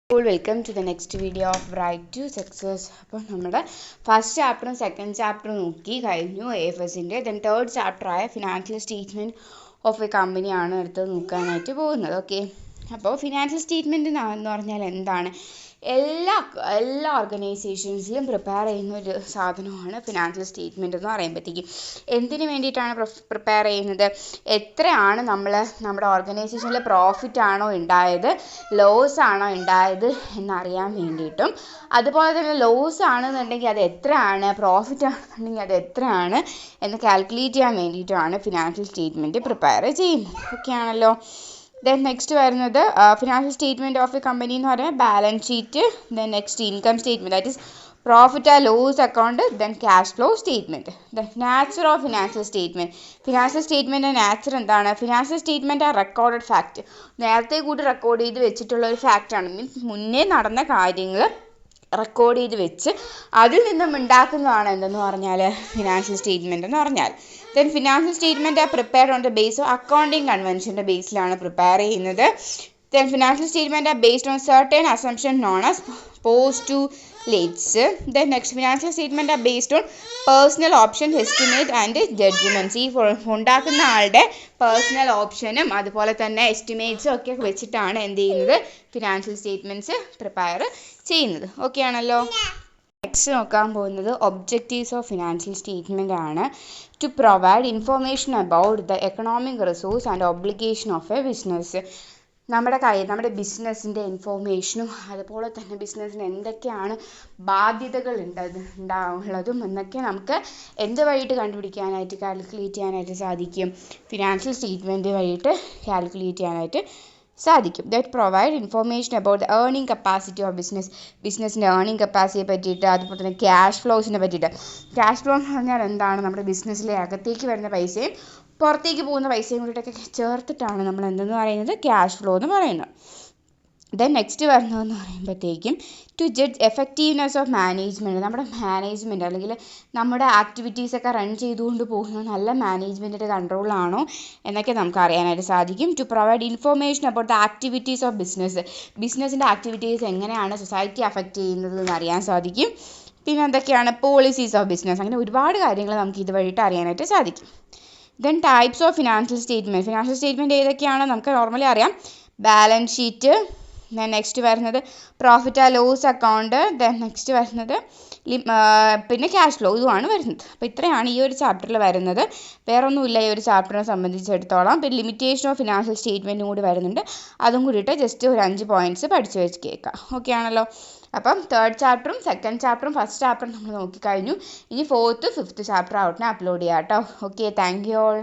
Welcome to the next video of right to success. അപ്പോൾ നമ്മുടെ first ചാപ്റ്ററും second ചാപ്റ്ററും നോക്കി കഴിഞ്ഞു AFSൻ്റെ. ദെൻ തേർഡ് ചാപ്റ്ററായ ഫിനാൻഷ്യൽ സ്റ്റേറ്റ്മെൻറ്റ് ഓഫ് എ കമ്പനിയാണ് അടുത്ത് നോക്കാനായിട്ട് പോകുന്നത്. ഓക്കെ, അപ്പോൾ ഫിനാൻഷ്യൽ സ്റ്റേറ്റ്മെൻറ്റ് എന്ന് പറഞ്ഞാൽ എന്താണ്? എല്ലാ ഓർഗനൈസേഷൻസിലും പ്രിപ്പയർ ചെയ്യുന്ന ഒരു സാധനമാണ് ഫിനാൻഷ്യൽ സ്റ്റേറ്റ്മെൻറ്റ് എന്ന് പറയുമ്പോഴത്തേക്കും. എന്തിനു വേണ്ടിയിട്ടാണ് പ്രിപ്പയർ ചെയ്യുന്നത്? എത്രയാണ് നമ്മുടെ ഓർഗനൈസേഷനിൽ പ്രോഫിറ്റ് ആണോ ഉണ്ടായത്, ലോസ് ആണോ ഉണ്ടായത് എന്നറിയാൻ വേണ്ടിയിട്ടും, അതുപോലെ തന്നെ ലോസ് ആണെന്നുണ്ടെങ്കിൽ അത് എത്രയാണ്, പ്രോഫിറ്റ് ആണെന്നുണ്ടെങ്കിൽ അത് എത്രയാണ് എന്ന് കാൽക്കുലേറ്റ് ചെയ്യാൻ വേണ്ടിയിട്ടുമാണ് ഫിനാൻഷ്യൽ സ്റ്റേറ്റ്മെൻറ്റ് പ്രിപ്പയർ ചെയ്യുന്നത്. ഓക്കെ ആണല്ലോ. ദെൻ നെക്സ്റ്റ് വരുന്നത് financial statement of a company എന്ന് പറയുന്നത് balance sheet, then next income statement, that is profit and loss account, then cash flow statement. Then nature of financial statement. Financial statement nature എന്താണ്? Financial statement ആ recorded fact, നേരത്തെ കൂടി record ചെയ്ത് വെച്ചിട്ടുള്ള ഒരു ഫാക്റ്റാണ്. Means മുന്നേ നടന്ന കാര്യങ്ങൾ റെക്കോർഡ് ചെയ്ത് വെച്ച് അതിൽ നിന്നും ഉണ്ടാക്കുന്നതാണ് എന്തെന്ന് പറഞ്ഞാൽ ഫിനാൻഷ്യൽ സ്റ്റേറ്റ്മെൻറ്റ് എന്ന് പറഞ്ഞാൽ. Then financial statement prepared on the base of accounting കൺവെൻഷൻ്റെ ബേസിലാണ് പ്രിപ്പയർ ചെയ്യുന്നത്. Then financial statement based on certain assumption known as postulates. Then next financial statement based on personal option estimate and judgements. ഈ ഉണ്ടാക്കുന്ന ആളുടെ personal ഓപ്ഷനും അതുപോലെ തന്നെ എസ്റ്റിമേറ്റ്സും ഒക്കെ വെച്ചിട്ടാണ് എന്ത് ചെയ്യുന്നത്, ഫിനാൻഷ്യൽ സ്റ്റേറ്റ്മെൻറ്റ്സ് പ്രിപ്പയർ ചെയ്യുന്നത്. ഓക്കെ ആണല്ലോ. നെക്സ്റ്റ് നോക്കാൻ പോകുന്നത് ഒബ്ജക്റ്റീവ്സ് ഓഫ് ഫിനാൻഷ്യൽ സ്റ്റേറ്റ്മെൻ്റ് ആണ്. To provide information about the economic resource and obligation of a business. നമ്മുടെ ബിസിനസ്സിൻ്റെ ഇൻഫോർമേഷനും അതുപോലെ തന്നെ ബിസിനസ്സിന് എന്തൊക്കെയാണ് ബാധ്യതകൾ ഉള്ളതും എന്നൊക്കെ നമുക്ക് എന്ത് വഴിയിട്ട് കണ്ടുപിടിക്കാനായിട്ട്, കാൽക്കുലേറ്റ് ചെയ്യാനായിട്ട് സാധിക്കും? ഫിനാൻഷ്യൽ സ്റ്റേറ്റ്മെൻറ്റ് വഴിയിട്ട് കാൽക്കുലേറ്റ് ചെയ്യാനായിട്ട് സാധിക്കും. That provide information about the earning capacity of ബിസിനസ്സിൻ്റെ ഏർണിംഗ് കപ്പാസിറ്റിയെ പറ്റിയിട്ട്, അതുപോലെ തന്നെ ക്യാഷ് ഫ്ലോസിനെ പറ്റിയിട്ട്. ക്യാഷ് ഫ്ലോ എന്ന് പറഞ്ഞാൽ എന്താണ്? നമ്മുടെ ബിസിനസ്സിലെ അകത്തേക്ക് വരുന്ന പൈസയും പുറത്തേക്ക് പോകുന്ന പൈസയും കൂടിയിട്ടൊക്കെ ചേർത്തിട്ടാണ് നമ്മൾ എന്തെന്ന് പറയുന്നത്, ക്യാഷ് ഫ്ലോ എന്ന് പറയുന്നത്. ദെൻ നെക്സ്റ്റ് വരുന്നതെന്ന് പറയുമ്പോഴത്തേക്കും to judge effectiveness of management. നമ്മുടെ മാനേജ്മെൻറ്റ് അല്ലെങ്കിൽ നമ്മുടെ ആക്ടിവിറ്റീസൊക്കെ റൺ ചെയ്തുകൊണ്ട് പോകുന്ന നല്ല മാനേജ്മെൻറ്റിൻ്റെ കൺട്രോളാണോ എന്നൊക്കെ നമുക്ക് അറിയാനായിട്ട് സാധിക്കും. To provide information about the activities of ബിസിനസ്സിൻ്റെ ആക്ടിവിറ്റീസ് എങ്ങനെയാണ് സൊസൈറ്റി അഫക്റ്റ് ചെയ്യുന്നത് എന്ന് അറിയാൻ സാധിക്കും. പിന്നെ എന്തൊക്കെയാണ് പോളിസീസ് ഓഫ് ബിസിനസ്. അങ്ങനെ ഒരുപാട് കാര്യങ്ങൾ നമുക്ക് ഇതുവഴിയിട്ട് അറിയാനായിട്ട് സാധിക്കും. Then types of financial statement. Financial statement ഏതൊക്കെയാണ് നമുക്ക് നോർമലി അറിയാം. ബാലൻസ് ഷീറ്റ്, ദെൻ നെക്സ്റ്റ് വരുന്നത് profit and loss account, then next വരുന്നത് പിന്നെ ക്യാഷ് ഫ്ലോ, ഇതുമാണ് വരുന്നത്. അപ്പോൾ ഇത്രയാണ് ഈ ഒരു ചാപ്റ്ററിൽ വരുന്നത്. വേറൊന്നുമില്ല ഈ ഒരു ചാപ്റ്ററിനെ സംബന്ധിച്ചിടത്തോളം. പിന്നെ ലിമിറ്റേഷൻ ഓഫ് ഫിനാൻഷ്യൽ സ്റ്റേറ്റ്മെൻറ്റും കൂടി വരുന്നുണ്ട്. അതും കൂടിയിട്ട് ജസ്റ്റ് ഒരു 5 പോയിൻറ്റ്സ് പഠിച്ചു വെച്ച് കേൾക്കാം. ഓക്കെ ആണല്ലോ. അപ്പം തേർഡ് ചാപ്റ്ററും സെക്കൻഡ് ചാപ്റ്ററും ഫസ്റ്റ് ചാപ്റ്ററും നമ്മൾ നോക്കിക്കഴിഞ്ഞു. ഇനി 4th 5th ചാപ്റ്റർ ഔട്ടിനെ അപ്ലോഡ് ചെയ്യാം കേട്ടോ. Okay, thank you all.